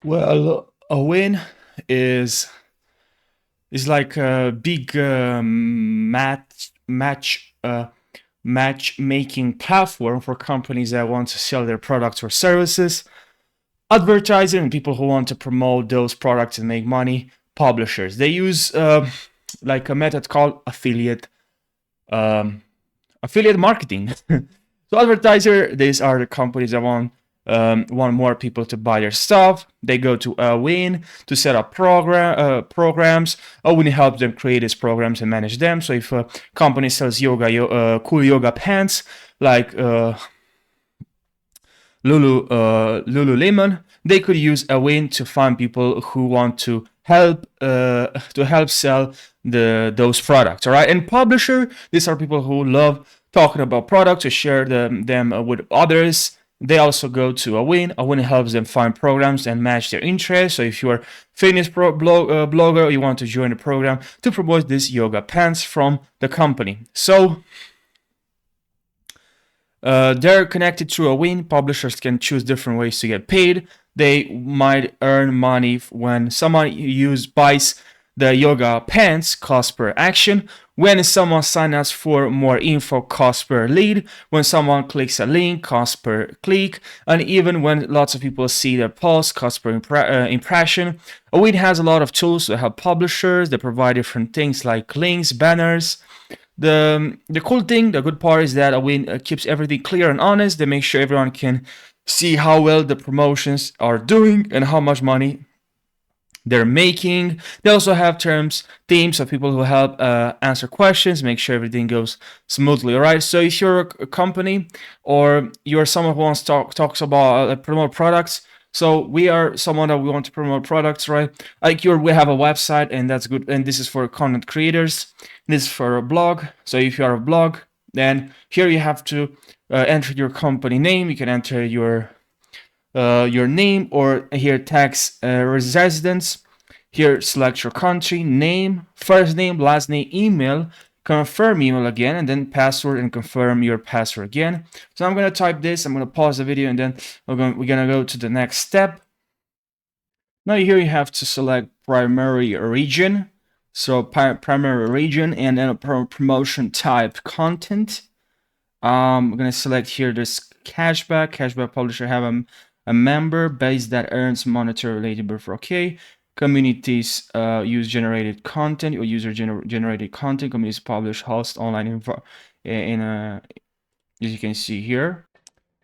Well, AWIN is like a big matchmaking platform for companies that want to sell their products or services, advertisers and people who want to promote those products and make money, publishers. They use like a method called um, affiliate marketing. So advertiser, these are the companies that want more people to buy their stuff. They go to AWIN to set up programs. AWIN helps them create these programs and manage them. So if a company sells cool yoga pants like Lululemon, they could use AWIN to find people who want to help sell those products. All right, and publisher, these are people who love talking about products to share them with others. They also go to AWIN. AWIN helps them find programs and match their interests. So if you are fitness blogger, you want to join the program to promote this yoga pants from the company. So they're connected through AWIN. Publishers can choose different ways to get paid. They might earn money when someone buys the yoga pants, cost per action. When someone signs up for more info, cost per lead. When someone clicks a link, cost per click. And even when lots of people see their post, cost per impression. AWIN has a lot of tools to help publishers. They provide different things like links, banners. The cool thing, the good part is that AWIN keeps everything clear and honest. They make sure everyone can see how well the promotions are doing and how much money they're making. They also have teams of people who help answer questions, make sure everything goes smoothly. All right. So if you're a company or you're someone who wants to talks about promote products, so we are someone that we want to promote products, right? Like we have a website, and that's good. And this is for content creators. This is for a blog. So if you are a blog, then here you have to enter your company name. You can enter your name, or here tax residence. Here select your country, name, first name, last name, email, confirm email again, and then password, and confirm your password again. So I'm going to type this, I'm going to pause the video, and then we're going to go to the next step. Now here you have to select primary region. So primary region, and then a promotion type, content. I'm going to select here this cashback publisher have a member base that earns monetary related for okay. Communities use generated content or user generated content. Communities publish host online info in as you can see here,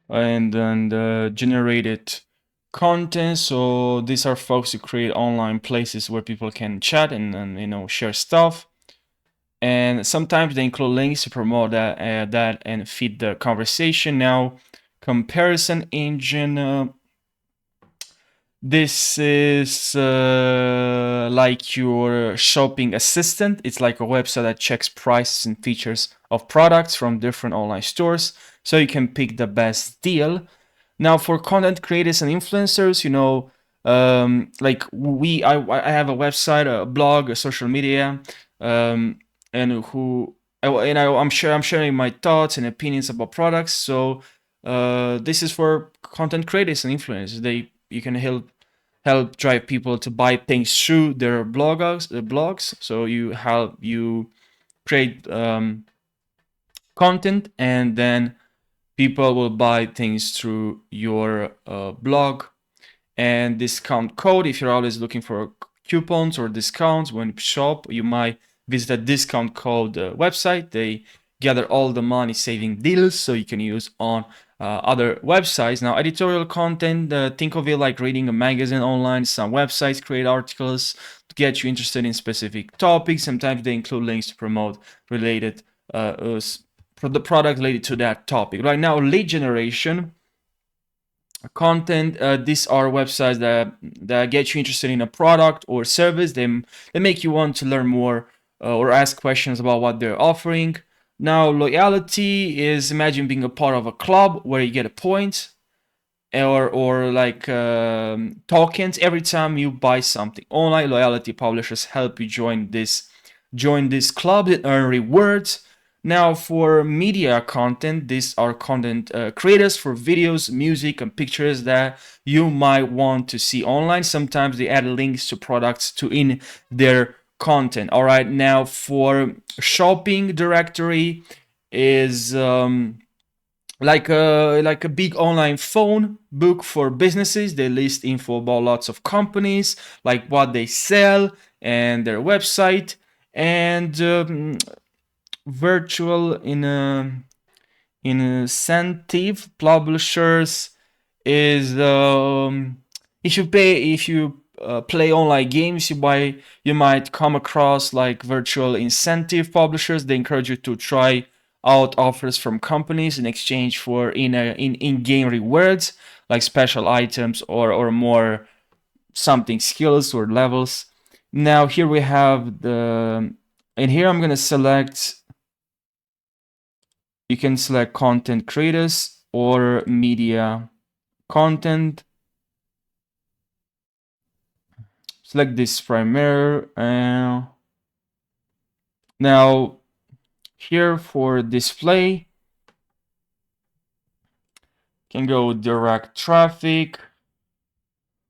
and then the generated content. So these are folks who create online places where people can chat and share stuff. And sometimes they include links to promote that and feed the conversation. Now, comparison engine. This is like your shopping assistant. It's like a website that checks prices and features of products from different online stores, so you can pick the best deal. Now, for content creators and influencers, like I have a website, a blog, a social media, and I'm sharing my thoughts and opinions about products. So this is for content creators and influencers. You can help drive people to buy things through their blogs. So you create content, and then people will buy things through your blog. And discount code, if you're always looking for coupons or discounts when you shop, you might visit a discount code website. They gather all the money saving deals so you can use on other websites. Now, editorial content, think of it like reading a magazine online. Some websites create articles to get you interested in specific topics. Sometimes they include links to promote related the product related to that topic. Right now, lead generation content, these are websites that get you interested in a product or service. They make you want to learn more or ask questions about what they're offering. Now, loyalty is, imagine being a part of a club where you get a point or like tokens every time you buy something. Online loyalty publishers help you join this club and earn rewards. Now for media content, these are content creators for videos, music, and pictures that you might want to see online. Sometimes they add links to products to in their content. All right, now for shopping directory is like a big online phone book for businesses. They list info about lots of companies, like what they sell and their website. And virtual incentive publishers is if you play online games, you might come across like virtual incentive publishers. They encourage you to try out offers from companies in exchange for in-game rewards like special items or more something skills or levels. Now here we have and here I'm gonna select. You can select content creators or media content. Select this primer. Now here for display, can go direct traffic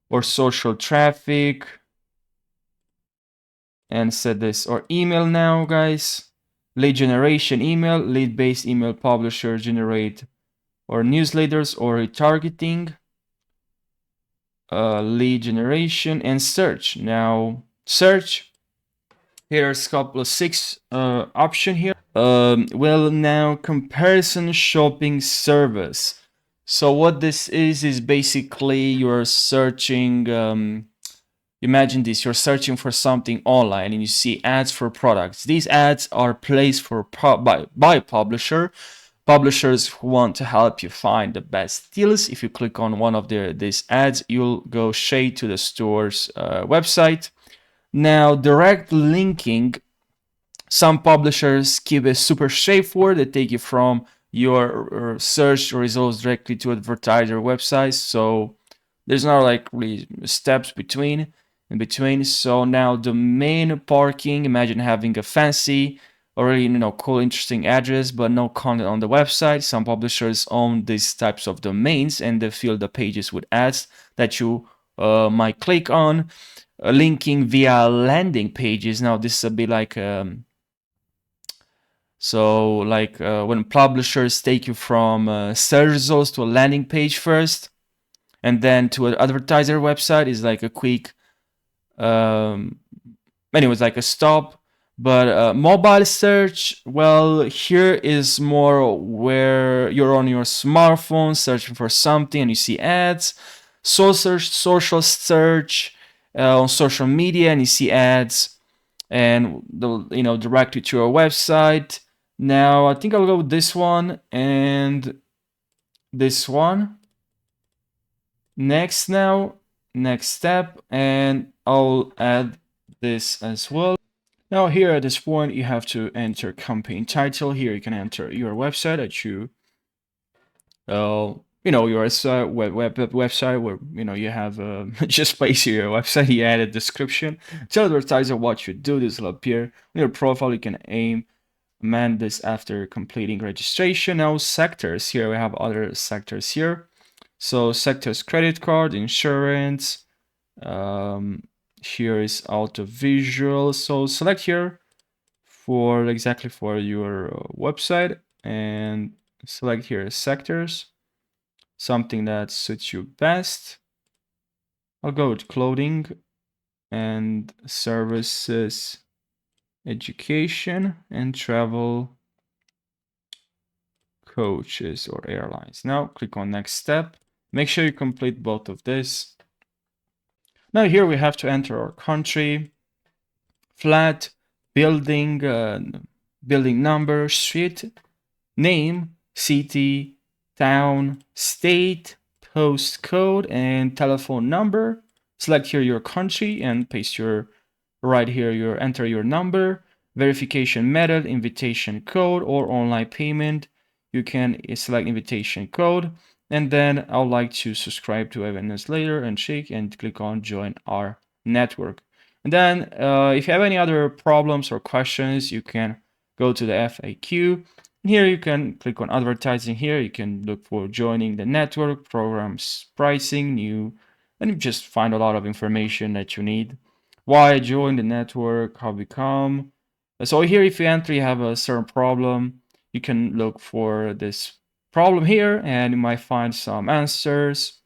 or social traffic and set this, or email now, guys. Lead generation email, lead-based email publisher generate, or newsletters or retargeting. Lead generation and search. Now search, here's a couple of 6 option here. Well, now comparison shopping service. So what this is basically you're searching, imagine this, you're searching for something online and you see ads for products. These ads are placed by publishers who want to help you find the best deals. If you click on one of these ads, you'll go straight to the store's website. Now, direct linking, some publishers keep it super straightforward. They take you from your search results directly to advertiser websites. So there's not like really steps in between. So now domain parking, imagine having a fancy, already cool, interesting address, but no content on the website. Some publishers own these types of domains and they fill the pages with ads that you might click on. Linking via landing pages. Now this is a bit like when publishers take you from search results to a landing page first, and then to an advertiser website is like a quick, anyways, like a stop. But mobile search, well, here is more where you're on your smartphone searching for something and you see ads. Social search on social media and you see ads, and direct you to your website. Now I think I'll go with this one and this one. Next step, and I'll add this as well. Now here at this point you have to enter campaign title. Here you can enter your website that you your website where you have just place your website. You add a description, tell the advertiser what you do. This will appear on your profile. You can amend this after completing registration. Now sectors, here we have other sectors here. So sectors: credit card, insurance, here is audiovisual. So select here for exactly for your website and select here sectors, something that suits you best. I'll go with clothing and services, education, and travel, coaches, or airlines. Now click on next step. Make sure you complete both of this. Now here we have to enter our country, flat, building, building number, street, name, city, town, state, postcode, and telephone number. Select here your country and paste enter your number, verification method, invitation code, or online payment. You can select invitation code, and then I would like to subscribe to AWIN newsletter and click on join our network. And then if you have any other problems or questions, you can go to the FAQ. Here you can click on advertising. Here you can look for joining the network, programs, pricing, new, and you just find a lot of information that you need. Why join the network, how become. So here, if you enter, you have a certain problem, you can look for this problem here and you might find some answers.